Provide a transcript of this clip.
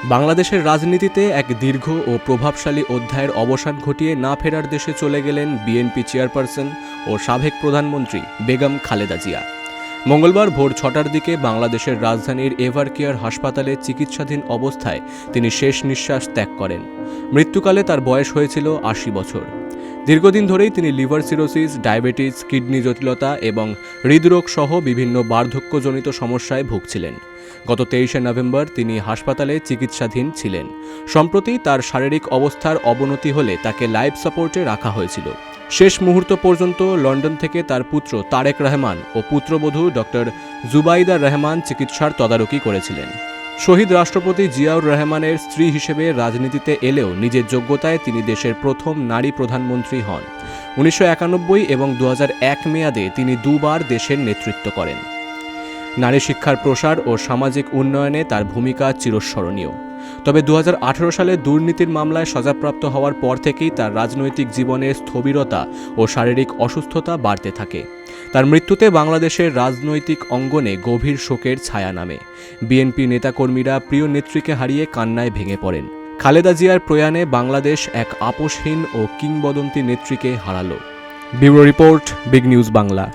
বাংলাদেশের রাজনীতিতে এক দীর্ঘ ও প্রভাবশালী অধ্যায়ের অবসান ঘটিয়ে না ফেরার দেশে চলে গেলেন বিএনপি চেয়ারপারসন ও সাবেক প্রধানমন্ত্রী বেগম খালেদা জিয়া। মঙ্গলবার ভোর ৬টার দিকে বাংলাদেশের রাজধানীর এভারকেয়ার হাসপাতালে চিকিৎসাধীন অবস্থায় তিনি শেষ নিঃশ্বাস ত্যাগ করেন। মৃত্যুকালে তার বয়স হয়েছিল ৮০ বছর। দীর্ঘদিন ধরেই তিনি লিভার সিরোসিস, ডায়াবেটিস, কিডনি জটিলতা এবং হৃদরোগ সহ বিভিন্ন বার্ধক্যজনিত সমস্যায় ভুগছিলেন। গত ২৩শে নভেম্বর তিনি হাসপাতালে চিকিৎসাধীন ছিলেন। সম্প্রতি তার শারীরিক অবস্থার অবনতি হলে তাকে লাইফ সাপোর্টে রাখা হয়েছিল। শেষ মুহূর্ত পর্যন্ত লন্ডন থেকে তার পুত্র তারেক রহমান ও পুত্রবধূ ডক্টর জুবাইদা রহমান চিকিৎসার তদারকি করেছিলেন। শহীদ রাষ্ট্রপতি জিয়াউর রহমানের স্ত্রী হিসেবে রাজনীতিতে এলেও নিজের যোগ্যতায় তিনি দেশের প্রথম নারী প্রধানমন্ত্রী হন। ১৯৯১ এবং ২০০১ মেয়াদে তিনি দুবার দেশের নেতৃত্ব করেন। নারী শিক্ষার প্রসার ও সামাজিক উন্নয়নে তার ভূমিকা চিরস্মরণীয়। তবে ২০১৮ সালে দুর্নীতির মামলায় সাজাপ্রাপ্ত হওয়ার পর থেকেই তার রাজনৈতিক জীবনে স্থবিরতা ও শারীরিক অসুস্থতা বাড়তে থাকে। তার মৃত্যুতে বাংলাদেশের রাজনৈতিক অঙ্গনে গভীর শোকের ছায়া নামে। বিএনপি নেতাকর্মীরা প্রিয় নেত্রীকে হারিয়ে কান্নায় ভেঙে পড়েন। খালেদা জিয়ার প্রয়াণে বাংলাদেশ এক আপোষহীন ও কিংবদন্তি নেত্রীকে হারালো। Bureau report, big news Bangla.